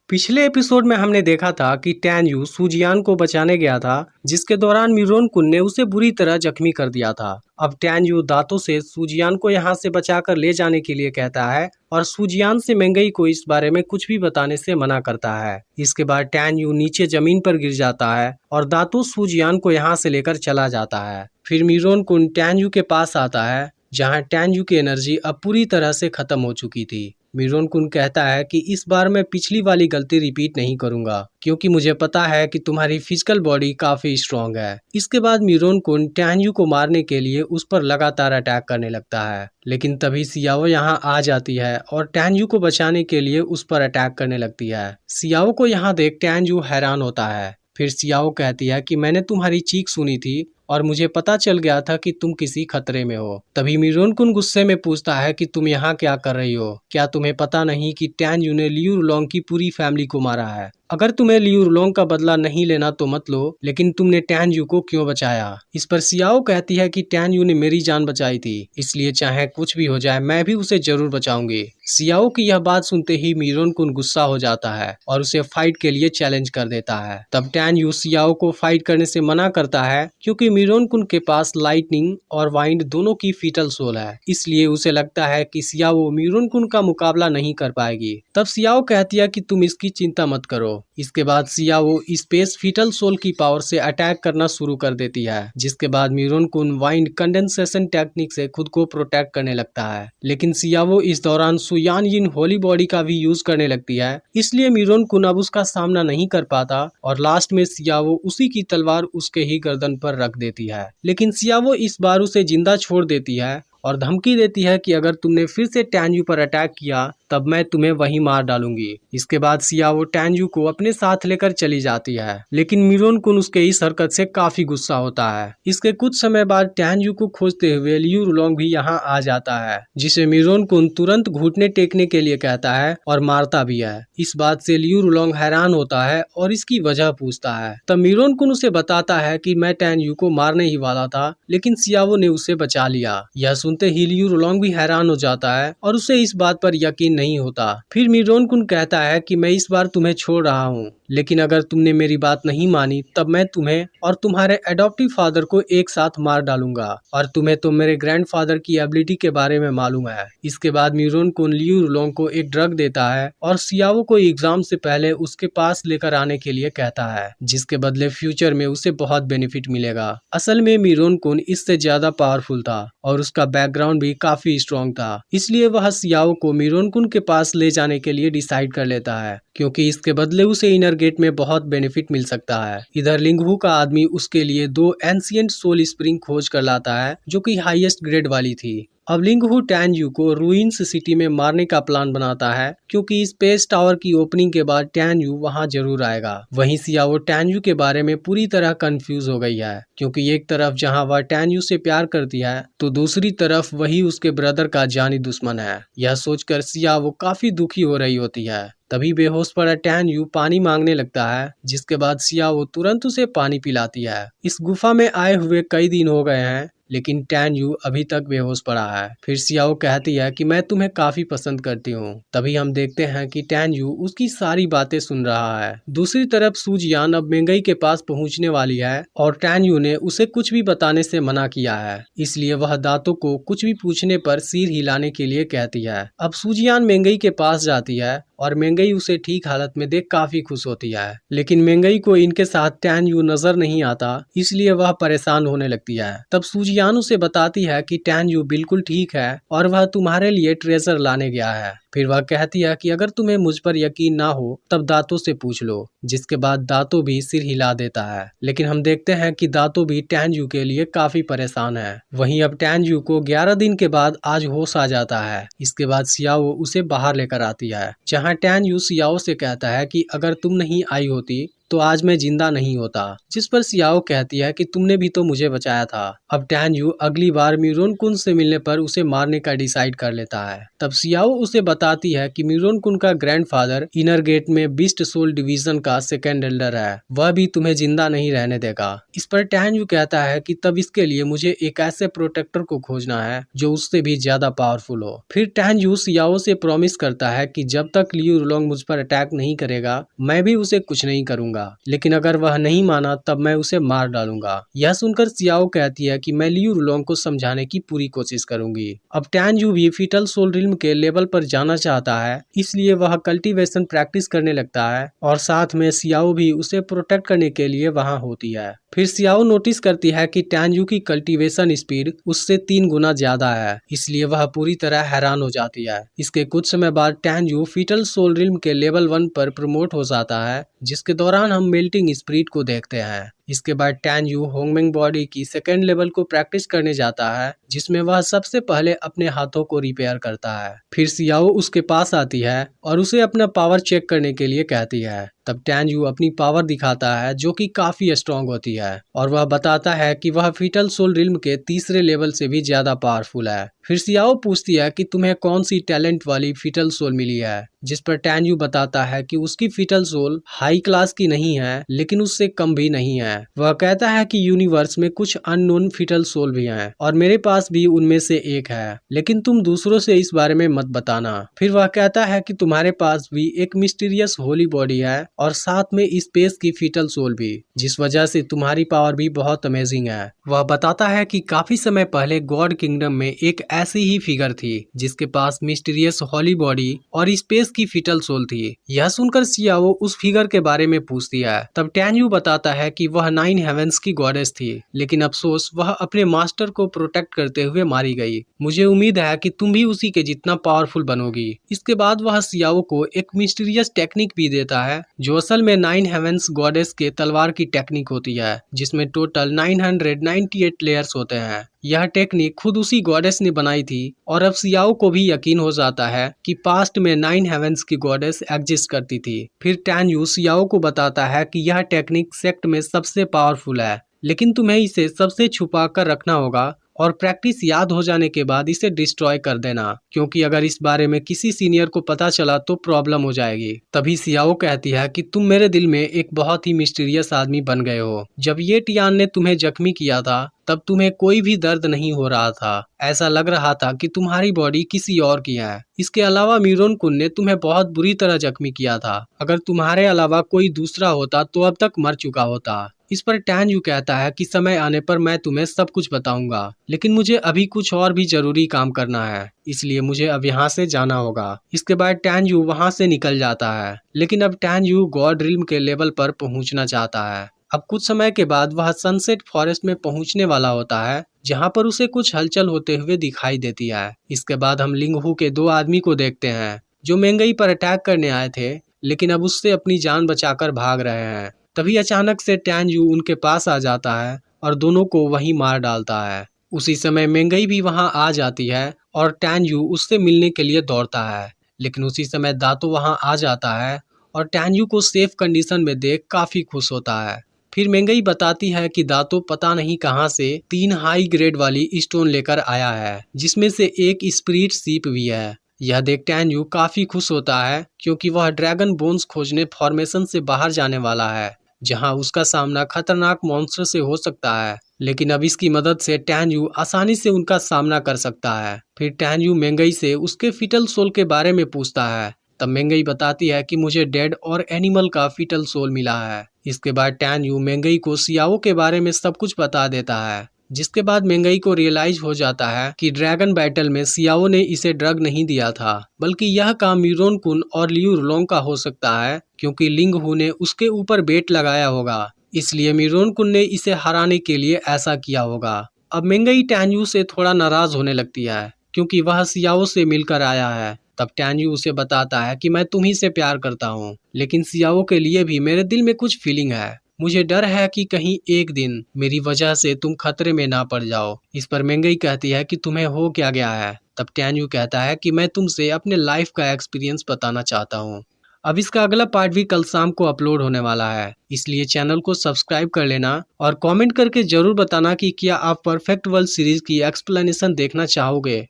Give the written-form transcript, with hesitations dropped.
पिछले एपिसोड में हमने देखा था कि टैन यू सूजियान को बचाने गया था, जिसके दौरान मिरोन कुन ने उसे बुरी तरह जख्मी कर दिया था। अब टैन यू दांतों से सूजियान को यहाँ से बचाकर ले जाने के लिए कहता है और सूजियान से मेंगई को इस बारे में कुछ भी बताने से मना करता है। इसके बाद टैन यू नीचे जमीन पर गिर जाता है और दांतों सूजियान को यहाँ से लेकर चला जाता है। फिर मिरोन कुन टैन यू के पास आता है, जहाँ टैन यू की एनर्जी अब पूरी तरह से खत्म हो चुकी थी। मिरोन कुन कहता है कि इस बार मैं पिछली वाली गलती रिपीट नहीं करूंगा, क्योंकि मुझे पता है कि तुम्हारी फिजिकल बॉडी काफी स्ट्रांग है। इसके बाद मिरोन कुन टैन यू को मारने के लिए उस पर लगातार अटैक करने लगता है, लेकिन तभी सियाओ यहाँ आ जाती है और टैन यू को बचाने के लिए उस पर अटैक करने लगती है। सियाओ को यहाँ देख टैन यू हैरान होता है। फिर सियाओ कहती है कि मैंने तुम्हारी चीख सुनी थी और मुझे पता चल गया था कि तुम किसी खतरे में हो। तभी मिरोन कुन गुस्से में पूछता है कि तुम यहाँ क्या कर रही हो? क्या तुम्हें पता नहीं कि टैन यू ने लियू रुलोंग की पूरी फैमिली को मारा है? अगर तुम्हें लियू रुलोंग का बदला नहीं लेना तो मत लो, लेकिन तुमने टैन यू को क्यों बचाया? इस पर सियाओ कहती है कि टैन यू ने मेरी जान बचाई थी, इसलिए चाहे कुछ भी हो जाए मैं भी उसे जरूर बचाऊंगी। सियाओ की यह बात सुनते ही मिरोन कुन गुस्सा हो जाता है और उसे फाइट के लिए चैलेंज कर देता है। तब टैन यू सियाओ को फाइट करने से मना करता है, क्योंकि मिरोन कुन के पास लाइटनिंग और वाइंड दोनों की फीटल सोल है, इसलिए उसे लगता है कि सियाओ मिरोन कुन का मुकाबला नहीं कर पाएगी। तब सियाओ कहती है कि तुम इसकी चिंता मत करो। इसके बाद सियाओ स्पेस फीटल सोल की पावर से अटैक करना शुरू कर देती है, जिसके बाद मिरोन कुन वाइंड कंडेंसेशन टेक्निक से खुद को प्रोटेक्ट करने लगता है। लेकिन सियाओ इस दौरान सुयान यिन होली बॉडी का भी यूज करने लगती है, इसलिए मिरोन कुन अब उसका सामना नहीं कर पाता और लास्ट में सियाओ उसी की तलवार उसके ही गर्दन पर रख देती है। लेकिन सियाओ इस बार उसे जिंदा छोड़ देती है और धमकी देती है कि अगर तुमने फिर से टैन यू पर अटैक किया तब मैं तुम्हें वहीं मार डालूंगी। इसके बाद सियाओ टैन यू को अपने साथ लेकर चली जाती है, लेकिन मिरोन कुन उसके इस हरकत से काफी गुस्सा होता है। इसके कुछ समय बाद टैन यू को खोजते हुए लियू रुलोंग भी यहाँ आ जाता है, जिसे मिरोन कुन तुरंत घुटने टेकने के लिए कहता है और मारता भी है। इस बात से लियू रुलोंग हैरान होता है और इसकी वजह पूछता है। तब मिरोन कुन उसे बताता है कि मैं टैन यू को मारने ही वाला था, लेकिन सियाओ ने उसे बचा लिया। यह सुनते ही लियू रुलोंग भी हैरान हो जाता है और उसे इस बात पर यकीन नहीं होता। फिर मिरोन कुन कहता है कि मैं इस बार तुम्हें छोड़ रहा हूँ, लेकिन अगर तुमने मेरी बात नहीं मानी तब मैं तुम्हें और तुम्हारे एडॉप्टिव फादर को एक साथ मार डालूंगा, और तुम्हें तो मेरे ग्रैंडफादर की एबिलिटी के बारे में मालूम है। इसके बाद मिरोन कुन लियू रुलोंग को एक ड्रग देता है और सियाओ को एग्जाम से पहले उसके पास लेकर आने के लिए कहता है, जिसके बदले फ्यूचर में उसे बहुत बेनिफिट मिलेगा। असल में मिरोन कुन इससे ज्यादा पावरफुल था और उसका बैकग्राउंड भी काफी स्ट्रॉन्ग था, इसलिए वह सियाओ को मिरोन कुन के पास ले जाने के लिए डिसाइड कर लेता है, क्योंकि इसके बदले उसे इनर गेट में बहुत बेनिफिट मिल सकता है। इधर लिंगहू का आदमी उसके लिए 2 एंशिएंट सोल स्प्रिंग खोज कर लाता है, जो कि हाईएस्ट ग्रेड वाली थी। अब लिंगहू टैन यू को रूइंस सिटी में मारने का प्लान बनाता है, क्योंकि स्पेस टावर की ओपनिंग के बाद टैन यू वहां जरूर आएगा। वहीं सियाओ टैन यू के बारे में पूरी तरह कंफ्यूज हो गई है, क्योंकि एक तरफ जहां वह टैन यू से प्यार करती है तो दूसरी तरफ वही उसके ब्रदर का जानी दुश्मन है। यह सोचकर सियाओ काफी दुखी हो रही होती है। तभी बेहोश पड़ा टैन यू पानी मांगने लगता है, जिसके बाद सियाओ तुरंत उसे पानी पिलाती है। इस गुफा में आए हुए कई दिन हो गए हैं, लेकिन टैन यू अभी तक बेहोश पड़ा है। फिर सियाओ कहती है कि मैं तुम्हें काफी पसंद करती हूँ। तभी हम देखते हैं कि टैन यू उसकी सारी बातें सुन रहा है। दूसरी तरफ सूजियान अब मेंगई के पास पहुँचने वाली है और टैन यू ने उसे कुछ भी बताने से मना किया है, इसलिए वह दांतों को कुछ भी पूछने पर सिर हिलाने के लिए कहती है। अब सूजियान मेंगई के पास जाती है और मेंगई उसे ठीक हालत में देख काफी खुश होती है, लेकिन मेंगई को इनके साथ टैन यू नजर नहीं आता, इसलिए वह परेशान होने लगती है। तब सूजियान उसे बताती है कि टैन यू बिल्कुल ठीक है और वह तुम्हारे लिए ट्रेजर लाने गया है। फिर वह कहती है कि अगर तुम्हें मुझ पर यकीन ना हो तब दांतों से पूछ लो, जिसके बाद दांतों भी सिर हिला देता है। लेकिन हम देखते हैं कि दांतों भी टैन यू के लिए काफी परेशान है। वहीं अब टैन यू को 11 दिन के बाद आज होश आ जाता है। इसके बाद सियाओ उसे बाहर लेकर आती है, जहाँ टैन यू सियाओ से कहता है कि अगर तुम नहीं आई होती तो आज मैं जिंदा नहीं होता। जिस पर सियाओ कहती है कि तुमने भी तो मुझे बचाया था। अब टैन यू अगली बार मीरोन कुन से मिलने पर उसे मारने का डिसाइड कर लेता है। तब सियाओ उसे बताती है कि मीरोन कुन का ग्रैंडफादर इनर गेट में बीस्ट सोल डिवीजन का सेकेंड एल्डर है, वह भी तुम्हें जिंदा नहीं रहने देगा। इस पर टैन यू कहता है कि तब इसके लिए मुझे एक ऐसे प्रोटेक्टर को खोजना है जो उससे भी ज्यादा पावरफुल हो। फिर टैन यू सियाओ से प्रॉमिस करता है कि जब तक लियू रुलोंग मुझ पर अटैक नहीं करेगा मैं भी उसे कुछ नहीं करूंगा, लेकिन अगर वह नहीं माना तब मैं उसे मार डालूंगा। यह सुनकर सियाओ कहती है कि मैं लियू रुलोंग को समझाने की पूरी कोशिश करूंगी। अब टैन यू भी फीटल सोल रिल्म के लेवल पर जाना चाहता है, इसलिए वह कल्टीवेशन प्रैक्टिस करने लगता है और साथ में सियाओ भी उसे प्रोटेक्ट करने के लिए वहां होती है। फिर सियाओ नोटिस करती है कि टैन यू की कल्टीवेशन स्पीड उससे 3 गुना ज्यादा है, इसलिए वह पूरी तरह हैरान हो जाती है। इसके कुछ समय बाद टैन यू फीटल सोल रिल्म के लेवल 1 पर प्रमोट हो जाता है, जिसके दौरान हम मेल्टिंग स्पिरिट को देखते हैं। इसके बाद टैन यू होंगमेंग बॉडी की सेकेंड लेवल को प्रैक्टिस करने जाता है, जिसमें वह सबसे पहले अपने हाथों को रिपेयर करता है। फिर सियाओ उसके पास आती है और उसे अपना पावर चेक करने के लिए कहती है। तब टैन यू अपनी पावर दिखाता है जो कि काफी स्ट्रांग होती है और वह बताता है कि वह फीटल सोल रिल्म के तीसरे लेवल से भी ज्यादा पावरफुल है। फिर सियाओ पूछती है कि तुम्हें कौन सी टैलेंट वाली फीटल सोल मिली है, जिस पर टैन यू बताता है कि उसकी फीटल सोल हाई क्लास की नहीं है, लेकिन उससे कम भी नहीं है। वह कहता है कि यूनिवर्स में कुछ अननोन फीटल सोल भी हैं और मेरे पास भी उनमें से एक है, लेकिन तुम दूसरों से इस बारे में मत बताना। फिर वह कहता है कि तुम्हारे पास भी एक मिस्टीरियस होली बॉडी है और साथ में स्पेस की फीटल सोल भी, जिस वजह से तुम्हारी पावर भी बहुत अमेजिंग है। वह बताता है कि काफी समय पहले गॉड किंगडम में एक ऐसी ही फिगर थी जिसके पास मिस्टीरियस होली बॉडी और स्पेस की फीटल सोल थी। यह सुनकर सियाओ उस फिगर के बारे में पूछती है। तब टैन यू बताता है कि वह 9 हेवेंस की गॉडेस थी, लेकिन अफसोस वह अपने मास्टर को प्रोटेक्ट करते हुए मारी गई। मुझे उम्मीद है कि तुम भी उसी के जितना पावरफुल बनोगी। इसके बाद वह सियाओ को एक मिस्टीरियस टेक्निक भी देता है जो असल में 9 हेवेंस गॉडेस के तलवार की टेक्निक होती है, जिसमें टोटल 998 लेयर्स होते हैं। यह टेक्निक खुद उसी गॉडेस ने बनाई थी और अब सियाओ को भी यकीन हो जाता है कि पास्ट में 9 हेवेंस की गॉडेस एग्जिस्ट करती थी। फिर टैन यू सियाओ को बताता है कि यह टेक्निक सेक्ट में सबसे पावरफुल है, लेकिन तुम्हें इसे सबसे छुपा कर रखना होगा और प्रैक्टिस याद हो जाने के बाद इसे डिस्ट्रॉय कर देना, क्योंकि अगर इस बारे में किसी सीनियर को पता चला तो प्रॉब्लम हो जाएगी। तभी सियाओ कहती है कि तुम मेरे दिल में एक बहुत ही मिस्टीरियस आदमी बन गए हो। जब ये टियान ने तुम्हें जख्मी किया था तब तुम्हें कोई भी दर्द नहीं हो रहा था, ऐसा लग रहा था कि तुम्हारी बॉडी किसी और की है। इसके अलावा मीरोन कुन ने तुम्हें बहुत बुरी तरह जख्मी किया था, अगर तुम्हारे अलावा कोई दूसरा होता तो अब तक मर चुका होता। इस पर टैन यू कहता है कि समय आने पर मैं तुम्हें सब कुछ बताऊंगा, लेकिन मुझे अभी कुछ और भी जरूरी काम करना है, इसलिए मुझे अब यहाँ से जाना होगा। इसके बाद टैन यू वहाँ से निकल जाता है, लेकिन अब टैन यू गॉड रिल्म के लेवल पर पहुँचना चाहता है। अब कुछ समय के बाद वह सनसेट फॉरेस्ट में पहुँचने वाला होता है, जहाँ पर उसे कुछ हलचल होते हुए दिखाई देती है। इसके बाद हम लिंगहू के 2 आदमी को देखते हैं जो मेंगई पर अटैक करने आए थे, लेकिन अब उससे अपनी जान बचाकर भाग रहे हैं। तभी अचानक से टैन यू उनके पास आ जाता है और दोनों को वहीं मार डालता है। उसी समय मेंगई भी वहां आ जाती है और टैन यू उससे मिलने के लिए दौड़ता है, लेकिन उसी समय दातो वहां आ जाता है और टैन यू को सेफ कंडीशन में देख काफी खुश होता है। फिर मेंगई बताती है कि दातो पता नहीं कहां से 3 हाई ग्रेड वाली स्टोन लेकर आया है, जिसमें से एक स्पिरिट सीप भी है। यह देख टैन यू काफी खुश होता है क्योंकि वह ड्रैगन बोन्स खोजने फॉर्मेशन से बाहर जाने वाला है, जहां उसका सामना खतरनाक मॉन्स्टर से हो सकता है, लेकिन अब इसकी मदद से टैन यू आसानी से उनका सामना कर सकता है। फिर टैन यू मेंगई से उसके फीटल सोल के बारे में पूछता है। तब मेंगई बताती है कि मुझे डेड और एनिमल का फीटल सोल मिला है। इसके बाद टैन यू मेंगई को सियाओ के बारे में सब कुछ बता देता है, जिसके बाद मेंगई को रियलाइज हो जाता है कि ड्रैगन बैटल में सियाओ ने इसे ड्रग नहीं दिया था, बल्कि यह काम मीरोन कुन और लियू रुलोंग का हो सकता है, क्योंकि लिंग हू ने उसके ऊपर बेट लगाया होगा, इसलिए मीरोन कुन ने इसे हराने के लिए ऐसा किया होगा। अब मेंगई टैन यू से थोड़ा नाराज होने लगती है क्योंकि वह सियाओ से मिलकर आया है। तब टैन यू उसे बताता है कि मैं तुम्ही से प्यार करता हूँ, लेकिन सियाओ के लिए भी मेरे दिल में कुछ फीलिंग है। मुझे डर है कि कहीं एक दिन मेरी वजह से तुम खतरे में ना पड़ जाओ। इस पर मेंगई कहती है कि तुम्हें हो क्या गया है। तब टैन यू कहता है कि मैं तुमसे अपने लाइफ का एक्सपीरियंस बताना चाहता हूँ। अब इसका अगला पार्ट भी कल शाम को अपलोड होने वाला है, इसलिए चैनल को सब्सक्राइब कर लेना और कमेंट करके जरूर बताना कि क्या आप परफेक्ट वर्ल्ड सीरीज की एक्सप्लेनेशन देखना चाहोगे।